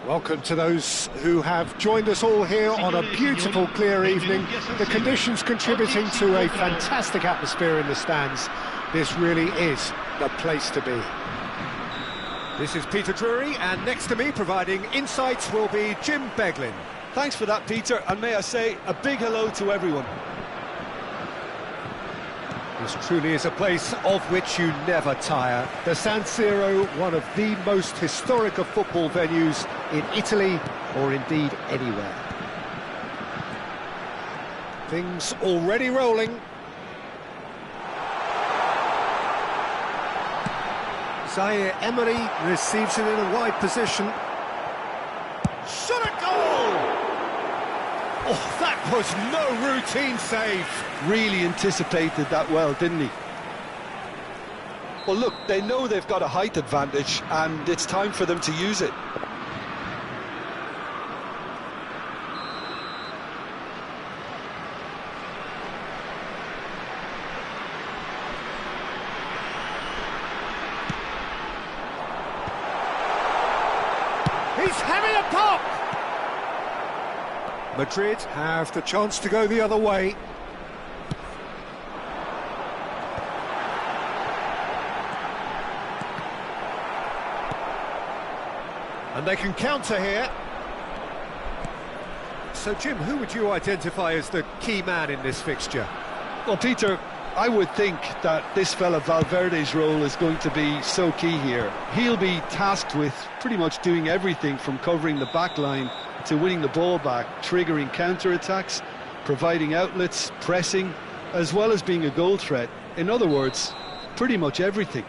Welcome to those who have joined us all here on a beautiful, clear evening. The conditions contributing to a fantastic atmosphere in the stands. This really is the place to be. This is Peter Drury, and next to me, providing insights, will be Jim Beglin. Thanks for that, Peter, and may I say a big hello to everyone. This truly is a place of which you never tire. The San Siro, one of the most historic of football venues in Italy, or indeed anywhere. Things already rolling. Zaire Emery receives it in a wide position. Shot a goal! Oh, that was no routine save. Really anticipated that well, didn't he? Well, look, they know they've got a height advantage, and it's time for them to use it. He's having a pop! Madrid have the chance to go the other way. And they can counter here. So, Jim, who would you identify as the key man in this fixture? Well, Peter, I would think that this fella Valverde's role is going to be so key here. He'll be tasked with pretty much doing everything from covering the back line to winning the ball back, triggering counter-attacks, providing outlets, pressing, as well as being a goal threat. In other words, pretty much everything.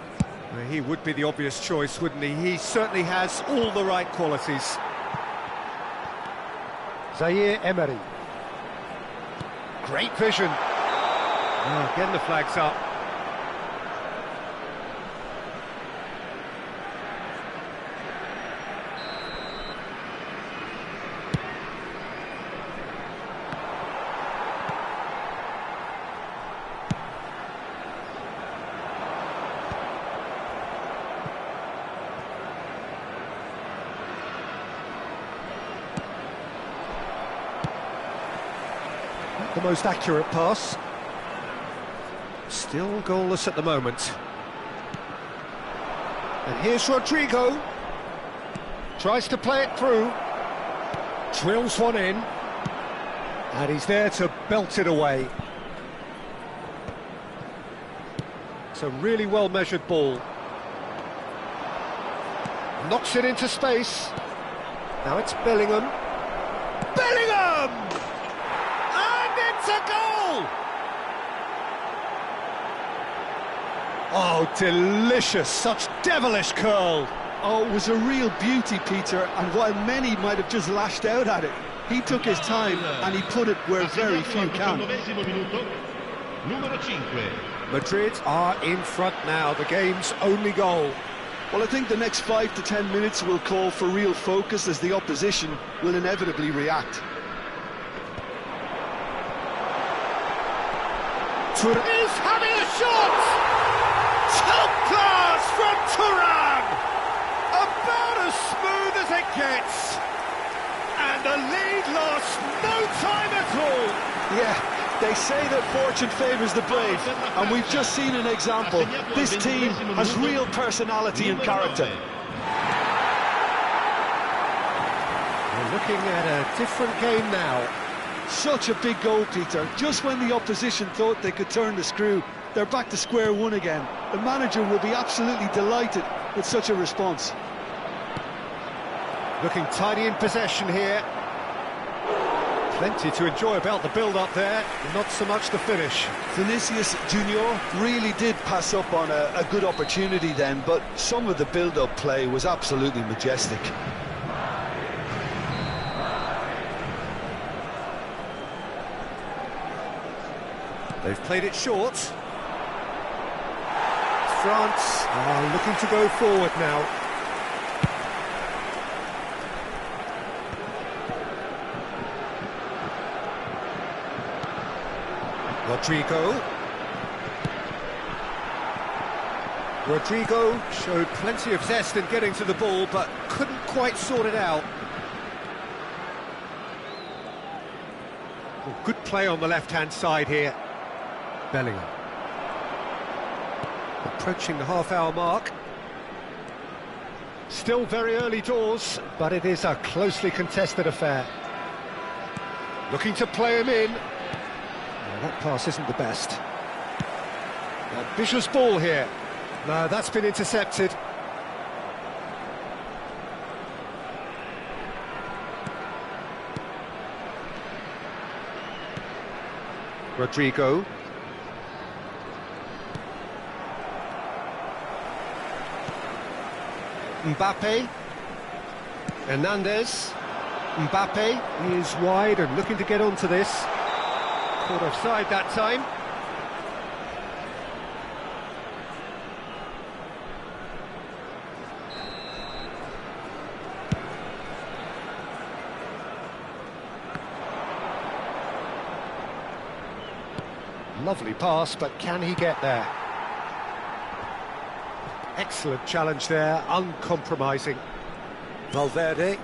Well, he would be the obvious choice, wouldn't he? He certainly has all the right qualities. Zaire Emery. Great vision. Oh, again the flag's up. The most accurate pass. Still goalless at the moment. And here's Rodrigo. Tries to play it through. Drills one in. And he's there to belt it away. It's a really well-measured ball. Knocks it into space. Now it's Bellingham. Bellingham! It's a goal! Oh, delicious, such devilish curl. Oh, it was a real beauty, Peter, and while many might have just lashed out at it, he took his time and he put it where very few can. Madrid are in front now, the game's only goal. Well, I think the next 5 to 10 minutes will call for real focus as the opposition will inevitably react. Is having a shot! Top class from Turan! About as smooth as it gets! And the lead lost no time at all! Yeah, they say that fortune favours the brave, and we've just seen an example. This team has real personality and character. We're looking at a different game now. Such a big goal, Peter. Just when the opposition thought they could turn the screw, they're back to square one again. The manager will be absolutely delighted with such a response. Looking tidy in possession here. Plenty to enjoy about the build-up there, not so much the finish. Vinicius Junior really did pass up on a good opportunity then, but some of the build-up play was absolutely majestic. They've played it short. France are looking to go forward now. Rodrigo showed plenty of zest in getting to the ball, but couldn't quite sort it out. Good play on the left-hand side here. Bellingham. Approaching the half-hour mark. Still very early doors, but it is a closely contested affair. Looking to play him in. No, that pass isn't the best. Ambitious ball here. No, that's been intercepted. Rodrigo. Mbappe. Hernandez. Mbappe is wide and looking to get onto this. Caught offside that time. Lovely pass, but can he get there? Excellent challenge there, uncompromising. Valverde.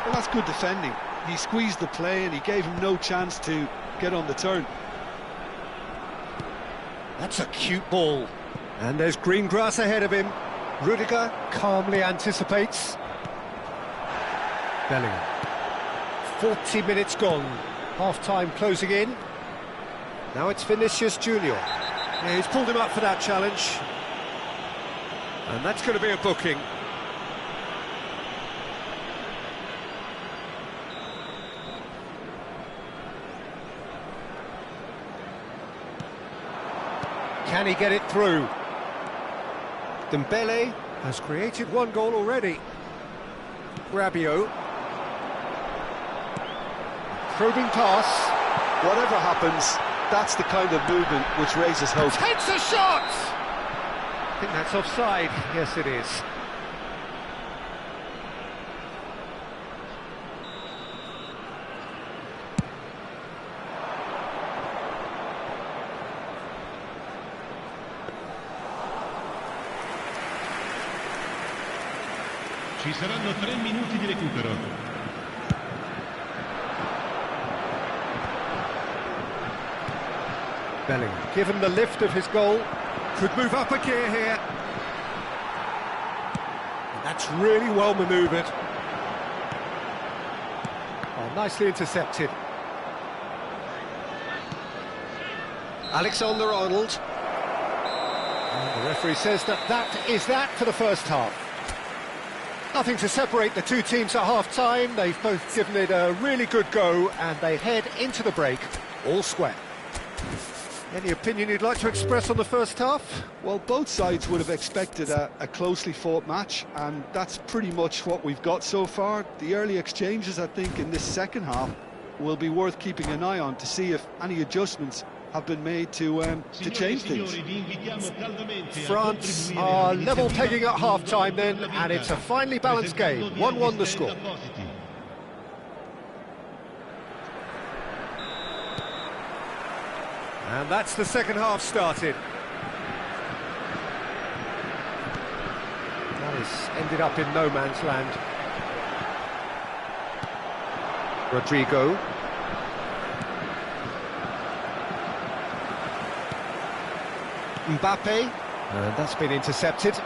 Well, that's good defending. He squeezed the play and he gave him no chance to get on the turn. That's a cute ball. And there's green grass ahead of him. Rudiger calmly anticipates. Bellingham. 40 minutes gone. Half-time closing in. Now it's Vinicius Junior. Yeah, he's pulled him up for that challenge. And that's going to be a booking. Can he get it through? Dembele has created one goal already. Rabiot. Probing pass. Whatever happens, that's the kind of movement which raises hope. Takes a shot! I think that's offside. Yes, it is. Ci saranno 3 minuti di recupero. Bellingham, given the lift of his goal, could move up a gear here. And that's really well manoeuvred. Oh, nicely intercepted. Alexander-Arnold. And the referee says that is that for the first half. Nothing to separate the two teams at half-time. They've both given it a really good go, and they head into the break all square. Any opinion you'd like to express on the first half? Well, both sides would have expected a closely fought match, and that's pretty much what we've got so far. The early exchanges, I think, in this second half will be worth keeping an eye on to see if any adjustments have been made to change things. France are level pegging at half-time then, and it's a finely balanced game. 1-1 the score. And that's the second half started. That has ended up in no man's land. Rodrigo. Mbappe. And that's been intercepted.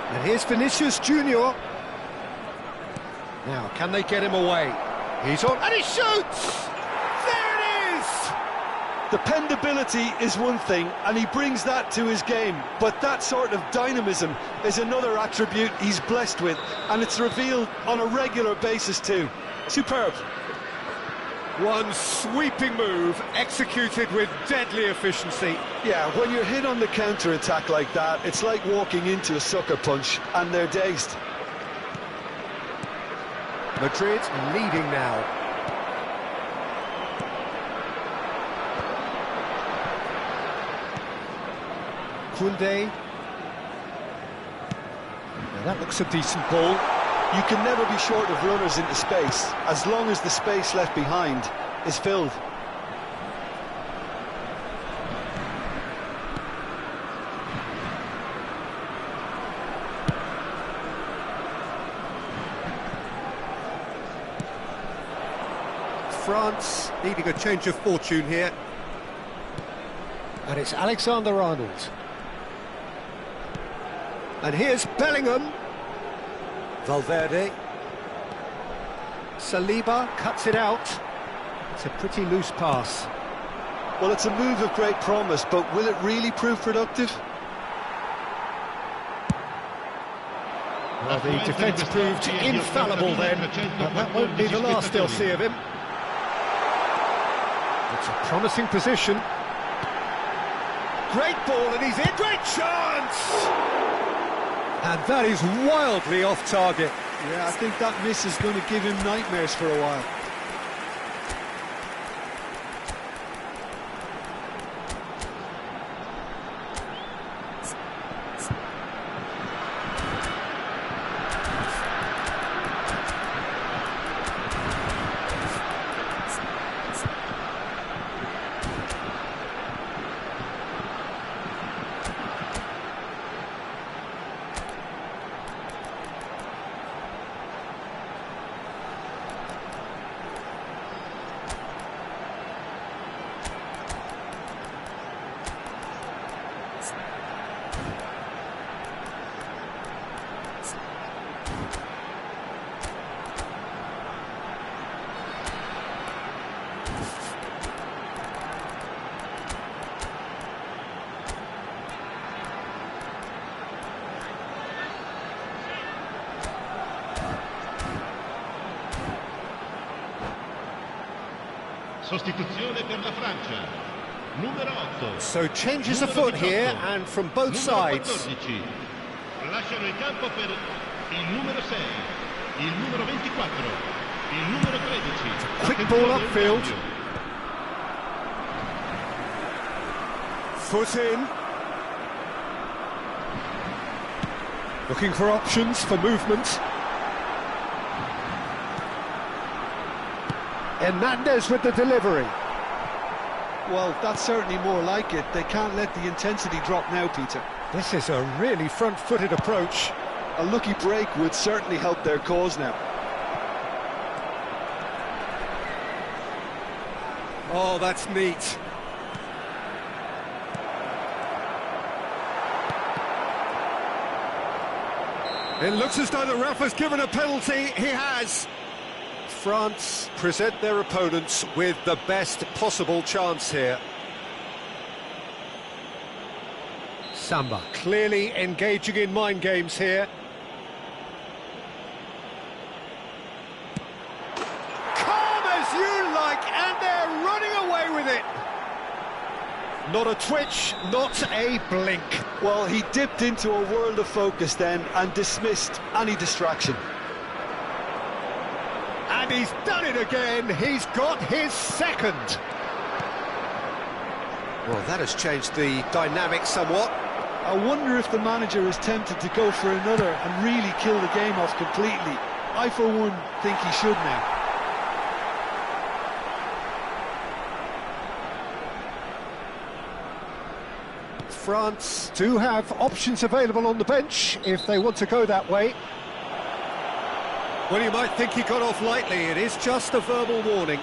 And here's Vinicius Junior. Now, can they get him away? He's on, and he shoots! Dependability is one thing, and he brings that to his game, but that sort of dynamism is another attribute he's blessed with, and it's revealed on a regular basis too. Superb. One sweeping move, executed with deadly efficiency. Yeah, when you're hit on the counter-attack like that, it's like walking into a sucker punch, and they're dazed. Madrid leading now. Koundé. Now that looks a decent ball. You can never be short of runners into space, as long as the space left behind is filled. France needing a change of fortune here. And it's Alexander-Arnold. And here's Bellingham. Valverde. Saliba cuts it out. It's a pretty loose pass. Well, it's a move of great promise, but will it really prove productive? Well, the defence proved infallible then, but that won't be the last they'll see of him. It's a promising position. Great ball, and he's in. Great chance! And that is wildly off target. Yeah, I think that miss is going to give him nightmares for a while. Sostituzione per la Francia. Numero 8. So changes afoot here, and from both sides. 14. Lasciano il campo per il numero 6, il numero 24, il numero 13. Quick ball upfield. Foot in. Looking for options for movement. Hernandez with the delivery. Well, that's certainly more like it. They can't let the intensity drop now, Peter. This is a really front-footed approach. A lucky break would certainly help their cause now. Oh, that's neat. It looks as though the ref has given a penalty. He has. France present their opponents with the best possible chance here. Samba clearly engaging in mind games here. Calm as you like, and they're running away with it. Not a twitch, not a blink. Well, he dipped into a world of focus then and dismissed any distraction. And he's done it again. He's got his second. Well, that has changed the dynamic somewhat. I wonder if the manager is tempted to go for another and really kill the game off completely. I, for one, think he should now. France do have options available on the bench if they want to go that way. Well, you might think he got off lightly. It is just a verbal warning.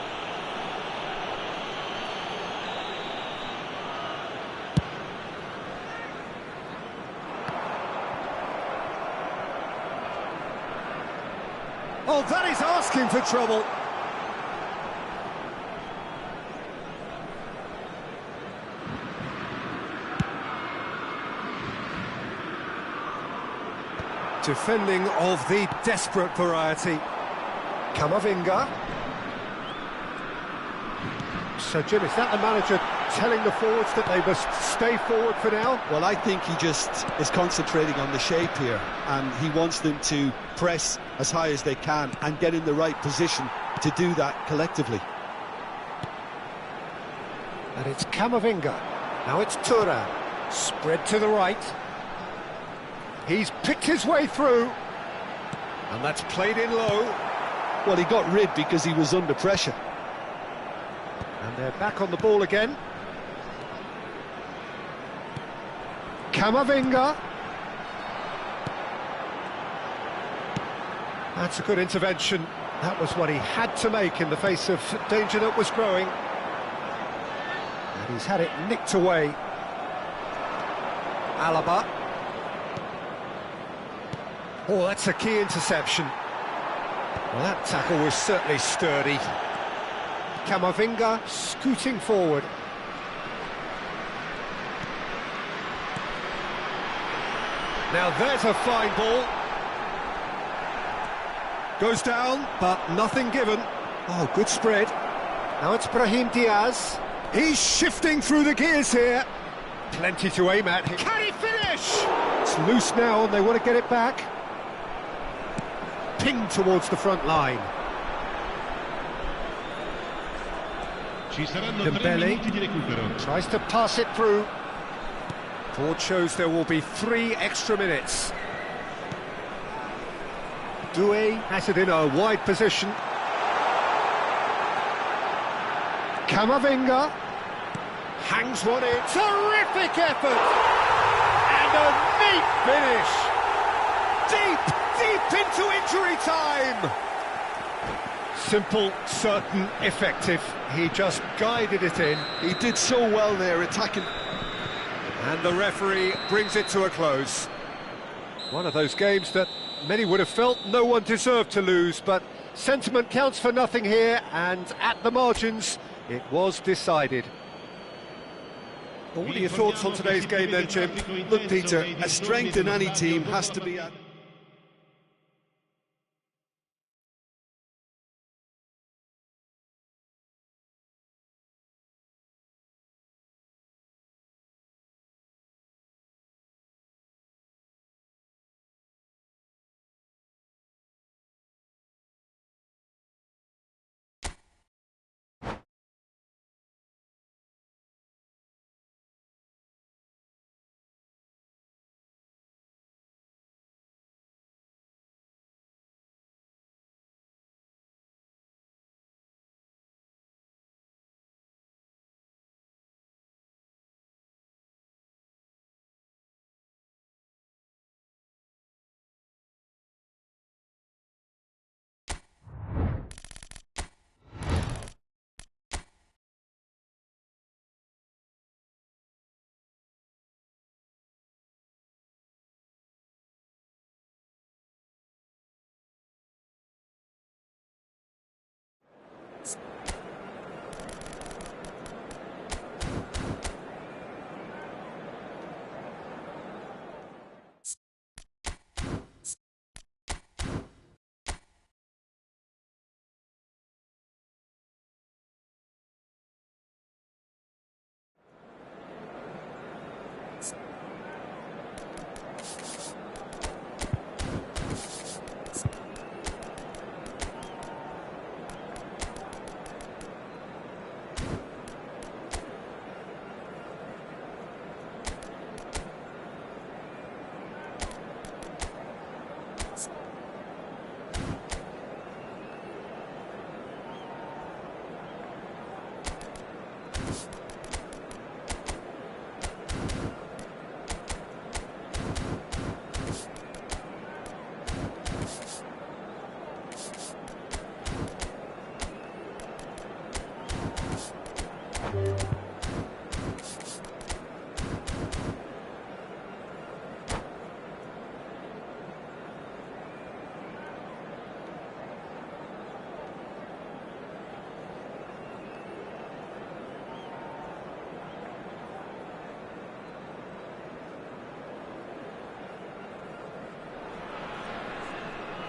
Oh, that is asking for trouble. Defending of the desperate variety. Camavinga. So, Jim, is that the manager telling the forwards that they must stay forward for now? Well, I think he just is concentrating on the shape here, and he wants them to press as high as they can and get in the right position to do that collectively. And it's Camavinga. Now it's Thuram. Spread to the right. He's picked his way through. And that's played in low. Well, he got rid because he was under pressure. And they're back on the ball again. Camavinga. That's a good intervention. That was what he had to make in the face of danger that was growing. And he's had it nicked away. Alaba. Oh, that's a key interception. Well, that tackle was certainly sturdy. Camavinga scooting forward. Now there's a fine ball. Goes down, but nothing given. Oh, good spread. Now it's Brahim Diaz. He's shifting through the gears here. Plenty to aim at. Can he finish? It's loose now and they want to get it back. Pinged towards the front line. Dembele tries to pass it through. Board shows there will be 3 extra minutes. Doué has it in a wide position. Camavinga hangs one in. Terrific effort! And a neat finish! Deep into injury time! Simple, certain, effective. He just guided it in. He did so well there, attacking. And the referee brings it to a close. One of those games that many would have felt no one deserved to lose, but sentiment counts for nothing here, and at the margins, it was decided. Well, what are your thoughts on today's game then, Jim? Look, Peter, a strength in any team has to be...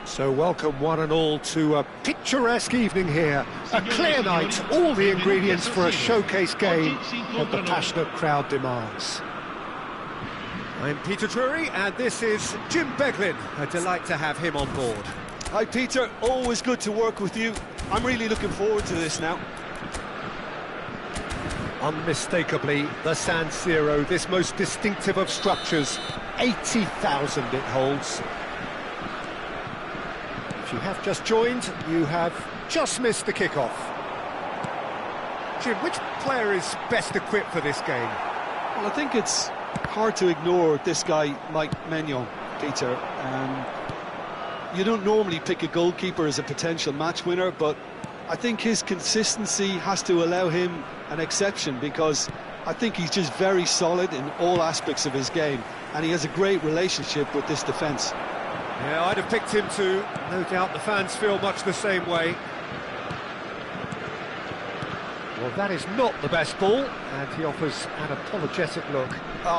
So welcome one and all to a picturesque evening here. A clear night, all the ingredients for a showcase game that the passionate crowd demands. I'm Peter Drury and this is Jim Beglin. A delight to have him on board. Hi Peter, always good to work with you. I'm really looking forward to this now. Unmistakably the San Siro, this most distinctive of structures. 80,000 it holds. If you have just joined, you have just missed the kickoff. Jim, which player is best equipped for this game? Well, I think it's hard to ignore this guy, Mike Maignan, Peter. you don't normally pick a goalkeeper as a potential match winner, but I think his consistency has to allow him an exception, because I think he's just very solid in all aspects of his game, and he has a great relationship with this defence. Yeah, I'd have picked him too. No doubt the fans feel much the same way. Well, that is not the best ball, and he offers an apologetic look.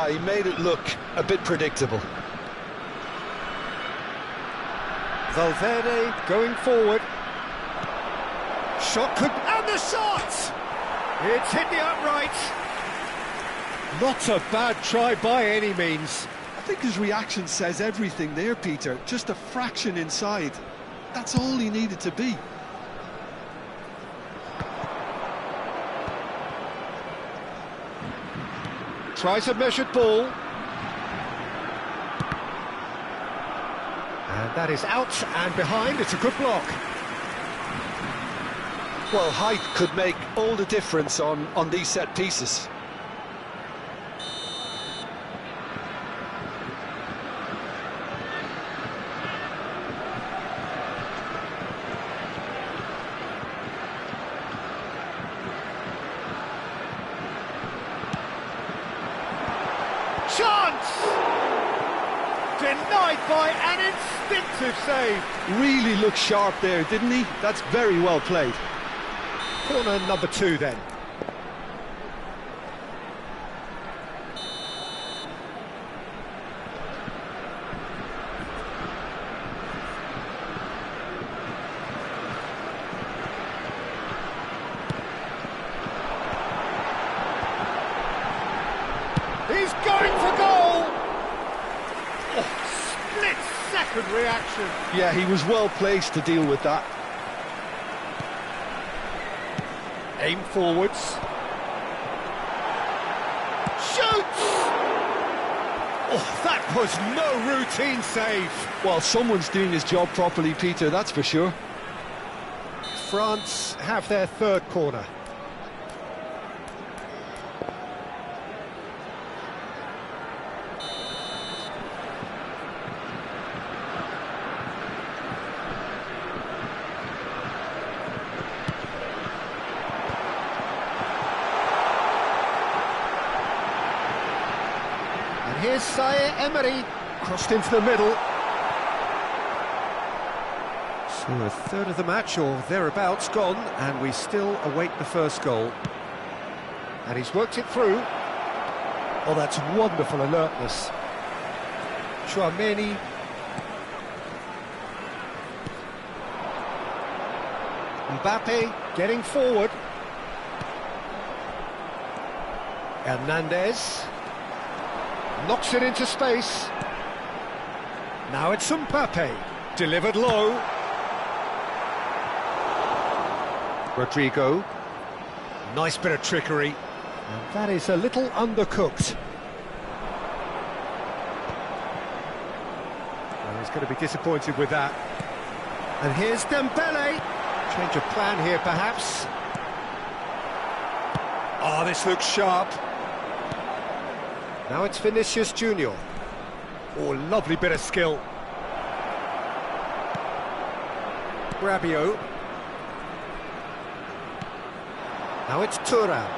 He made it look a bit predictable. Valverde going forward. Shot could... and the shot! It's hit the upright. Not a bad try by any means. I think his reaction says everything there, Peter. Just a fraction inside. That's all he needed to be. Tries a measured ball. And that is out and behind. It's a good block. Well, height could make all the difference on these set pieces. Chance! Denied by an instinctive save. Really looked sharp there, didn't he? That's very well played. Corner number 2 then. He's going for goal! Oh, split-second reaction. Yeah, he was well placed to deal with that. Aim forwards. Shoots! Oh, that was no routine save. Well, someone's doing his job properly, Peter, that's for sure. France have their third corner. Here's Sayer Emery, crossed into the middle. So a third of the match, or thereabouts, gone, and we still await the first goal. And he's worked it through. Oh, that's wonderful alertness. Chouameni. Mbappe getting forward. Hernandez. Knocks it into space. Now it's Mbappe. Delivered low. Rodrigo. Nice bit of trickery. And that is a little undercooked. Well, he's going to be disappointed with that. And here's Dembele. Change of plan here, perhaps. Oh, this looks sharp. Now it's Vinicius Junior. Oh, lovely bit of skill. Rabiot. Now it's Thuram.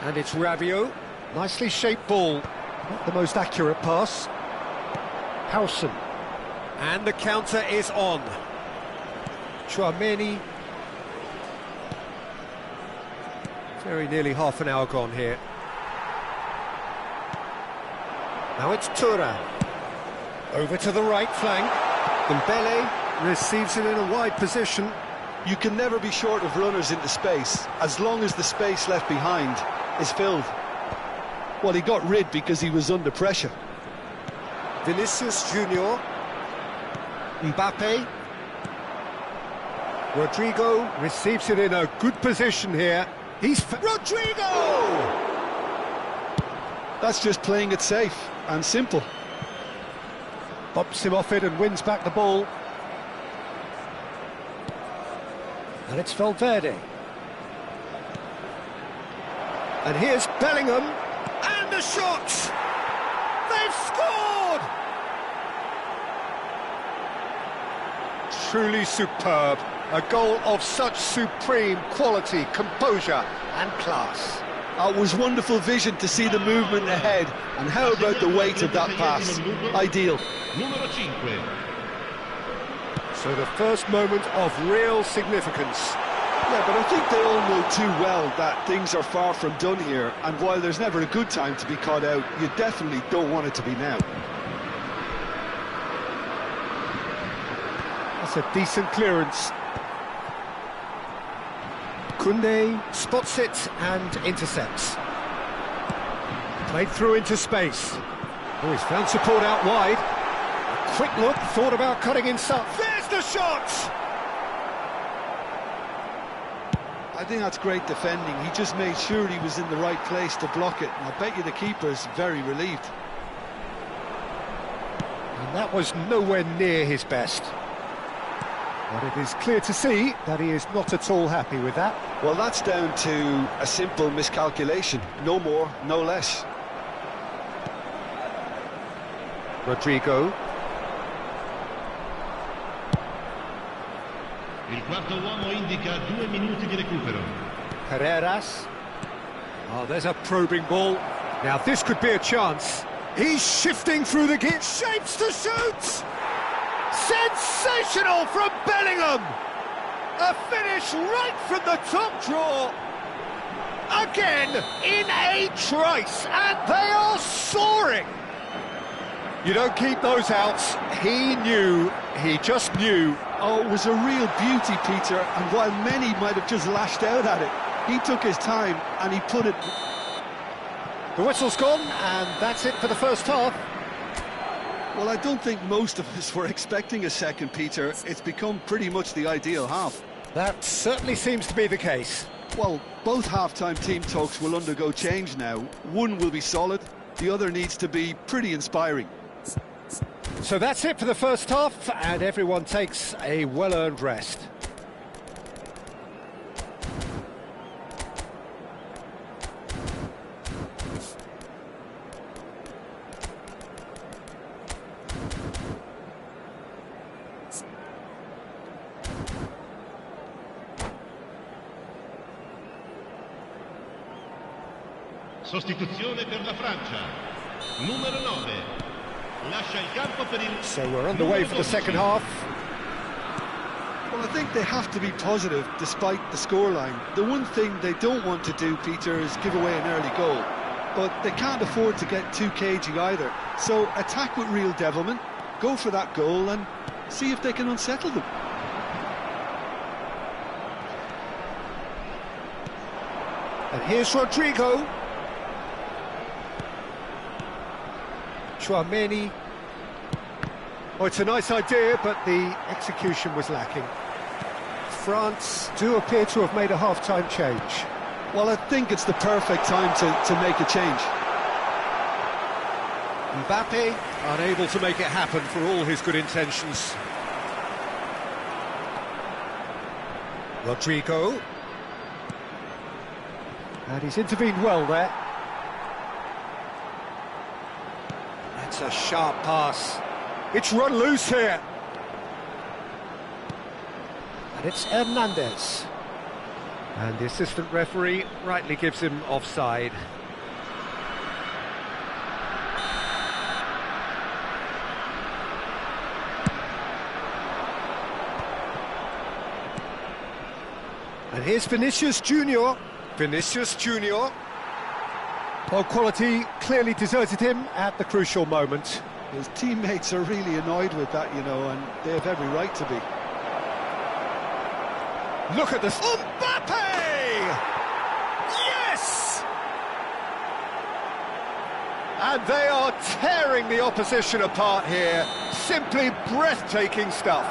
And it's Rabiot. Nicely shaped ball. Not the most accurate pass. Howson. And the counter is on. Chouameni. Very nearly half an hour gone here. Now it's Thuram. Over to the right flank. Dembele receives it in a wide position. You can never be short of runners into space, as long as the space left behind is filled. Well, he got rid because he was under pressure. Vinicius Junior. Mbappe. Rodrigo receives it in a good position here. He's... Rodrigo! That's just playing it safe and simple. Bumps him off it and wins back the ball. And it's Valverde. And here's Bellingham. And the shot! They've scored! Truly superb. A goal of such supreme quality, composure and class. It was wonderful vision to see the movement ahead, and how about the weight of that pass? Ideal. Numero 5. So the first moment of real significance. Yeah, but I think they all know too well that things are far from done here, and while there's never a good time to be caught out, you definitely don't want it to be now. That's a decent clearance. Koundé spots it and intercepts. Played through into space. Oh, he's found support out wide. A quick look, thought about cutting inside. There's the shot! I think that's great defending. He just made sure he was in the right place to block it, and I bet you the keeper's very relieved. And that was nowhere near his best. But it is clear to see that he is not at all happy with that. Well, that's down to a simple miscalculation. No more, no less. Rodrigo. Il quarto uomo indica 2 minuti di recupero. Carreras. Oh, there's a probing ball. Now this could be a chance. He's shifting through the gear. Shapes to shoot! Sensational from Bellingham! A finish right from the top draw. Again, in a trice, and they are soaring. You don't keep those outs. He knew, he just knew. Oh, it was a real beauty, Peter, and while many might have just lashed out at it, he took his time and he put it... The whistle's gone, and that's it for the first half. Well, I don't think most of us were expecting a second, Peter. It's become pretty much the ideal half. That certainly seems to be the case. Well, both half-time team talks will undergo change now. One will be solid, the other needs to be pretty inspiring. So that's it for the first half, and everyone takes a well-earned rest. Sostituzione per la Francia. Numero 9. Lascia il campo per il... So we're on the way for the second half. Well, I think they have to be positive despite the scoreline. The one thing they don't want to do, Peter, is give away an early goal. But they can't afford to get too cagey either. So attack with real devilment, go for that goal and see if they can unsettle them. And here's Rodrigo. Chouameni. Oh, it's a nice idea, but the execution was lacking. France do appear to have made a half-time change. Well, I think it's the perfect time to make a change. Mbappe unable to make it happen for all his good intentions. Rodrigo. And he's intervened well there. That's a sharp pass. It's run loose here. And it's Hernandez. And the assistant referee rightly gives him offside. And here's Vinicius Junior. Vinicius Junior. Well, quality clearly deserted him at the crucial moment. His teammates are really annoyed with that, you know, and they have every right to be. Look at this. Mbappe! Yes! And they are tearing the opposition apart here. Simply breathtaking stuff.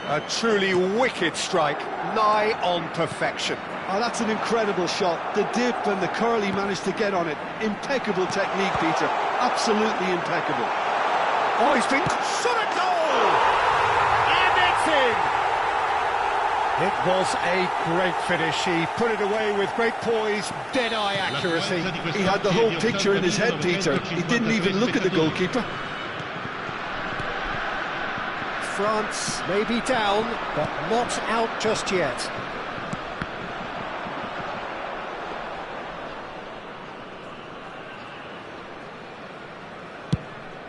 A truly wicked strike, nigh on perfection. Oh, that's an incredible shot. The dip and the curl he managed to get on it. Impeccable technique, Peter. Absolutely impeccable. Oh, he's been shot at goal! And it's in! It was a great finish. He put it away with great poise, dead-eye accuracy. He had the whole picture in his head, Peter. He didn't even look at the goalkeeper. France may be down, but not out just yet.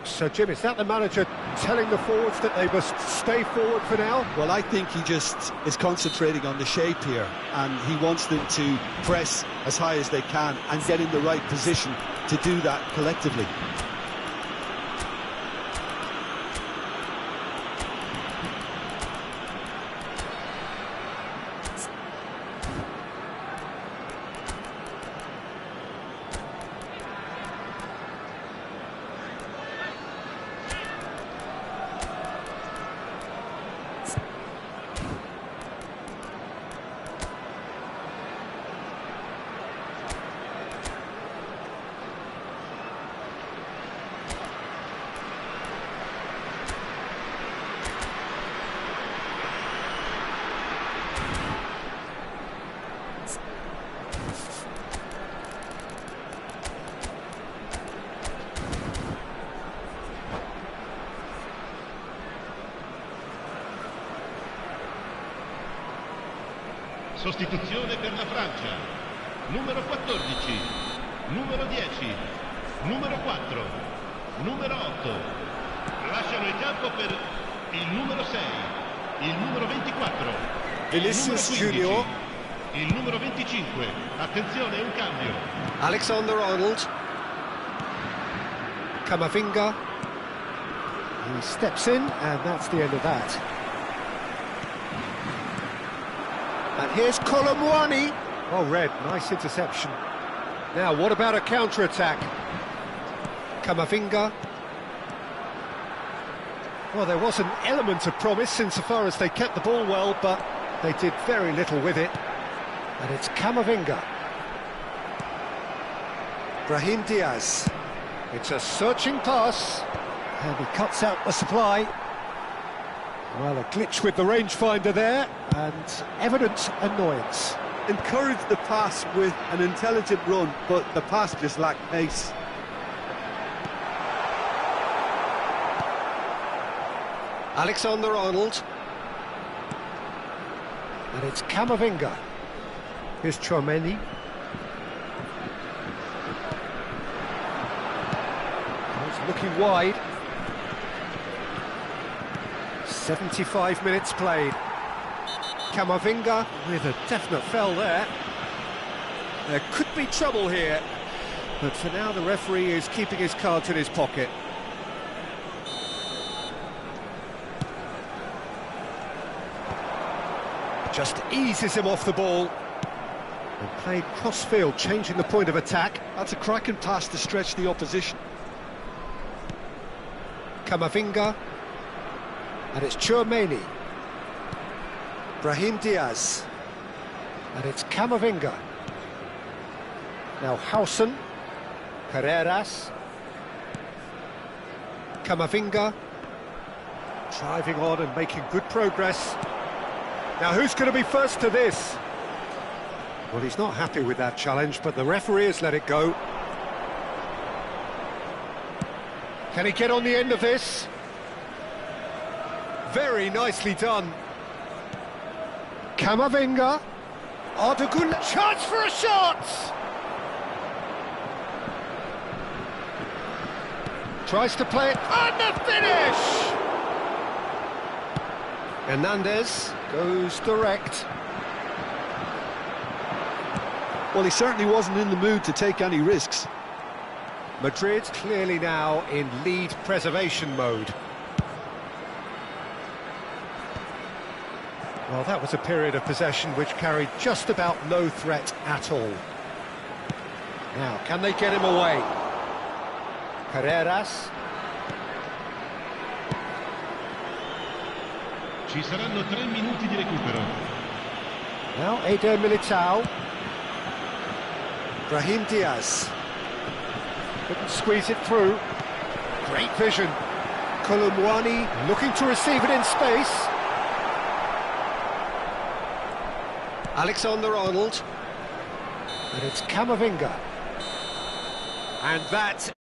So, Jim, is that the manager telling the forwards that they must stay forward for now? Well, I think he just is concentrating on the shape here, and he wants them to press as high as they can and get in the right position to do that collectively. Sostituzione per la Francia. Numero 14, numero 10, numero 4, numero 8. Lasciano il campo per il numero 6, il numero 24, Vinicius il numero 15, Junior. il numero 25. Attenzione, un cambio. Alexander-Arnold. Camavinga. He steps in, and that's the end of that. And here's Colomwani. Oh, red, nice interception. Now, what about a counter-attack? Camavinga. Well, there was an element of promise insofar as they kept the ball well, but they did very little with it. And it's Camavinga. Brahim Diaz. It's a searching pass. And he cuts out the supply. Well, a glitch with the rangefinder there, and evident annoyance. Encouraged the pass with an intelligent run, but the pass just lacked pace. Alexander-Arnold. And it's Camavinga. Here's Chouameni. He's looking wide. 75 minutes played. Camavinga with a definite foul there. There could be trouble here, but for now the referee is keeping his cards in his pocket. Just eases him off the ball. And played cross-field, changing the point of attack. That's a cracking pass to stretch the opposition. Camavinga. And it's Chouameni. Brahim Diaz. And it's Camavinga. Now Hausen. Carreras. Camavinga. Driving on and making good progress. Now who's going to be first to this? Well, he's not happy with that challenge, but the referee has let it go. Can he get on the end of this? Very nicely done. Camavinga. Ardagun. Chance for a shot! Tries to play it. And the finish! Hernandez goes direct. Well, he certainly wasn't in the mood to take any risks. Madrid clearly now in lead preservation mode. Well, that was a period of possession which carried just about no threat at all. Now, can they get him away? Carreras. Ci saranno 3 minuti di recupero. Now, Eder Militao. Brahim Diaz. Couldn't squeeze it through. Great vision. Colomwani looking to receive it in space. Alexander-Arnold. And it's Camavinga. And that